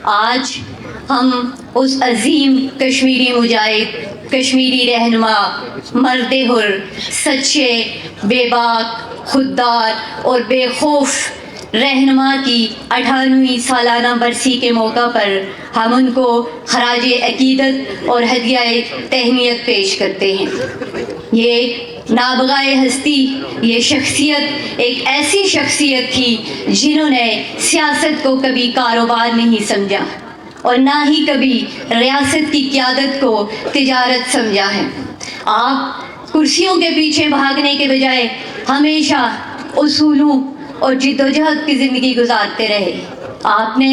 آج ہم اس عظیم کشمیری مجاہد، کشمیری رہنما، مرد حر، سچے، بے باک، خوددار اور بے خوف رہنما کی 98ویں سالانہ برسی کے موقع پر ہم ان کو خراج عقیدت اور ہدیہ تہنیت پیش کرتے ہیں۔ یہ نابغہ ہستی، یہ شخصیت ایک ایسی شخصیت تھی جنہوں نے سیاست کو کبھی کاروبار نہیں سمجھا اور نہ ہی کبھی ریاست کی قیادت کو تجارت سمجھا ہے۔ آپ کرسیوں کے پیچھے بھاگنے کے بجائے ہمیشہ اصولوں اور جدوجہد کی زندگی گزارتے رہے۔ آپ نے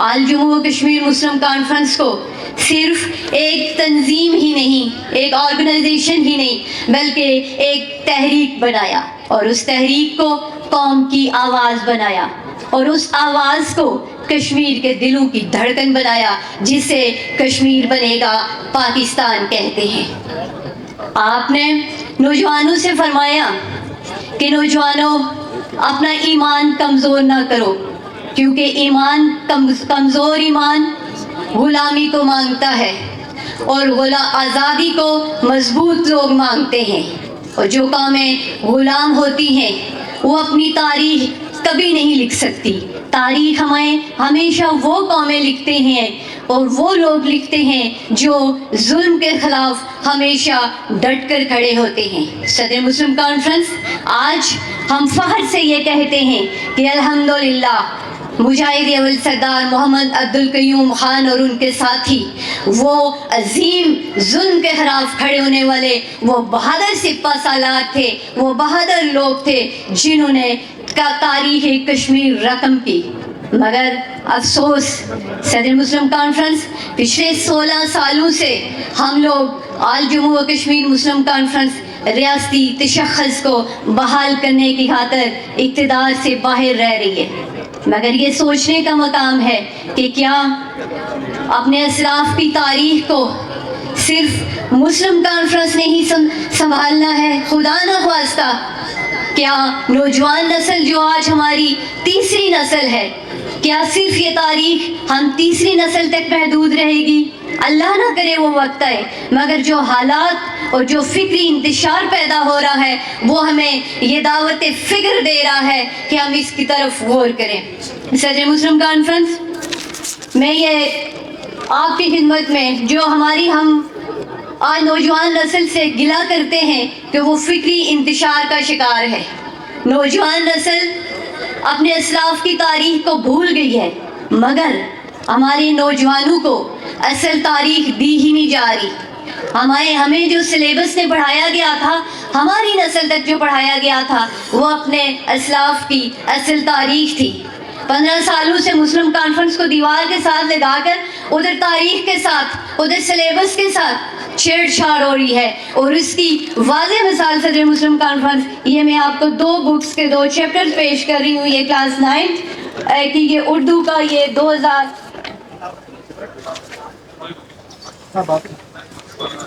آل جموں و کشمیر مسلم کانفرنس کو صرف ایک تنظیم ہی نہیں، ایک آرگنائزیشن ہی نہیں، بلکہ ایک تحریک بنایا اور اس تحریک کو قوم کی آواز بنایا اور اس آواز کو کشمیر کے دلوں کی دھڑکن بنایا، جسے کشمیر بنے گا پاکستان کہتے ہیں۔ آپ نے نوجوانوں سے فرمایا کہ نوجوانوں، اپنا ایمان کمزور نہ کرو، کیونکہ کمزور ایمان غلامی کو مانگتا ہے اور آزادی کو مضبوط لوگ مانگتے ہیں، اور جو قومیں غلام ہوتی ہیں وہ اپنی تاریخ کبھی نہیں لکھ سکتی۔ تاریخ ہمیں ہمیشہ وہ قومیں لکھتے ہیں اور وہ لوگ لکھتے ہیں جو ظلم کے خلاف ہمیشہ ڈٹ کر کھڑے ہوتے ہیں۔ صدر مسلم کانفرنس، آج ہم فخر سے یہ کہتے ہیں کہ الحمدللہ مجاہد اول سردار محمد عبد القیوم خان اور ان کے ساتھی، وہ عظیم ظلم کے خلاف کھڑے ہونے والے وہ بہادر سپہ سالار تھے، وہ بہادر لوگ تھے جنہوں نے تاریخ کشمیر رقم کی۔ مگر افسوس، صدر مسلم کانفرنس پچھلے 16 سالوں سے ہم لوگ آل جموں و کشمیر مسلم کانفرنس ریاستی تشخص کو بحال کرنے کی خاطر اقتدار سے باہر رہ رہی ہے۔ مگر یہ سوچنے کا مقام ہے کہ کیا اپنے اسلاف کی تاریخ کو صرف مسلم کانفرنس نے ہی سنبھالنا ہے؟ خدا نخواستہ کیا نوجوان نسل جو آج ہماری تیسری نسل ہے، کیا صرف یہ تاریخ ہم تیسری نسل تک محدود رہے گی؟ اللہ نہ کرے وہ وقت آئے، مگر جو حالات اور جو فکری انتشار پیدا ہو رہا ہے وہ ہمیں یہ دعوت فکر دے رہا ہے کہ ہم اس کی طرف غور کریں۔ صدر مسلم کانفرنس میں یہ آپ کی خدمت میں جو ہم آج نوجوان نسل سے گلہ کرتے ہیں کہ وہ فکری انتشار کا شکار ہے۔ نوجوان نسل اپنے اسلاف کی تاریخ کو بھول گئی ہے، مگر ہمارے نوجوانوں کو اصل تاریخ دی ہی نہیں جا رہی۔ ہمیں جو سلیبس میں پڑھایا گیا تھا، ہماری نسل تک جو پڑھایا گیا تھا، وہ اپنے اسلاف کی اصل تاریخ تھی۔ 15 سالوں سے مسلم کانفرنس کو دیوار کے ساتھ لگا کر ادھر تاریخ کے ساتھ، ادھر سلیبس کے ساتھ چھیڑ چھاڑ ہو رہی ہے، اور اس کی واضح مثال صدر مسلم کانفرنس، یہ میں آپ کو 2 بکس کے 2 چیپٹر پیش کر رہی ہوں۔ یہ کلاس 9 کی یہ اردو کا یہ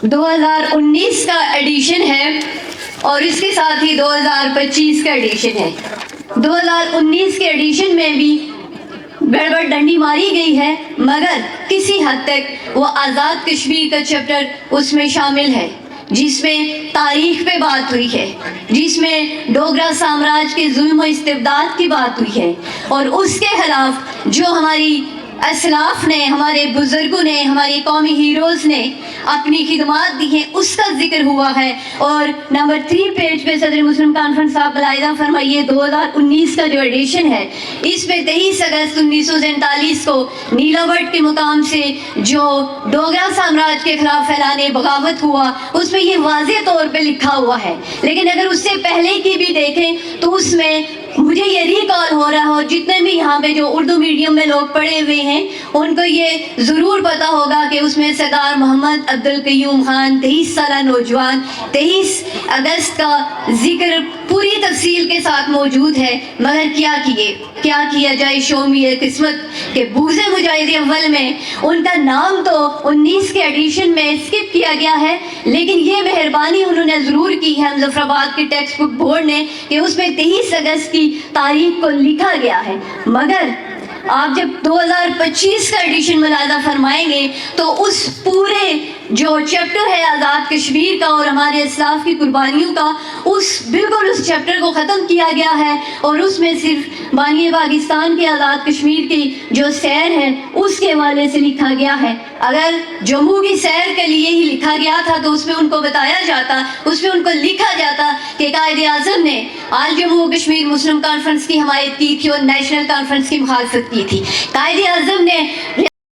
2019 کا ایڈیشن ہے، اور اس کے ساتھ ہی 2025 کا ایڈیشن ہے۔ 2019 کے ایڈیشن میں بھی گڑبڑ ڈنڈی ماری گئی ہے، مگر کسی حد تک وہ آزاد کشمیر کا چیپٹر اس میں شامل ہے، جس میں تاریخ پہ بات ہوئی ہے، جس میں ڈوگرا سامراج کے ظلم و استبداد کی بات ہوئی ہے، اور اس کے خلاف جو ہماری اسلاف نے، ہمارے بزرگوں نے، ہمارے قومی ہیروز نے اپنی خدمات دی ہیں، اس کا ذکر ہوا ہے۔ اور نمبر 3 پیج پہ صدر مسلم کانفرنس صاحب ملاحظہ فرمائیے، 2019 کا جو ایڈیشن ہے، اس میں 23 اگست 1947 کو نیلا بٹ کے مقام سے جو ڈوگرا سامراج کے خلاف فیلانے بغاوت ہوا، اس میں یہ واضح طور پہ لکھا ہوا ہے۔ لیکن اگر اس سے پہلے کی بھی دیکھیں تو اس میں مجھے یہ ریکال ہو رہا ہو، جتنے بھی یہاں پہ جو اردو میڈیم میں لوگ پڑھے ہوئے ہیں ان کو یہ ضرور پتا ہوگا کہ اس میں سردار محمد عبد القیوم خان 23 سالہ نوجوان 23 اگست کا ذکر پوری تفصیل کے ساتھ موجود ہے۔ مگر کیا کیا جائے شومی قسمت کہ بوز مجاہد اول میں ان کا نام تو 19 کے ایڈیشن میں اسکپ کیا گیا ہے، لیکن یہ مہربانی انہوں نے ضرور کی ہے مظفر آباد کی ٹیکسٹ بک بورڈ نے کہ اس میں 23 اگست کی تاریخ کو لکھا گیا ہے۔ مگر آپ جب 2025 کا ایڈیشن ملاحظہ فرمائیں گے تو اس پورے جو چیپٹر ہے آزاد کشمیر کا اور ہمارے اسلاف کی قربانیوں کا، بالکل اس چیپٹر کو ختم کیا گیا ہے، اور اس میں صرف بانی پاکستان کے آزاد کشمیر کی جو سیر ہے اس کے حوالے سے لکھا گیا ہے۔ اگر جموں کی سیر کے لیے ہی لکھا گیا تھا تو اس میں ان کو بتایا جاتا، اس میں ان کو لکھا جاتا کہ قائد اعظم نے آل جموں کشمیر مسلم کانفرنس کی حمایت کی تھی اور نیشنل کانفرنس کی مخالفت کی تھی۔ قائد اعظم نے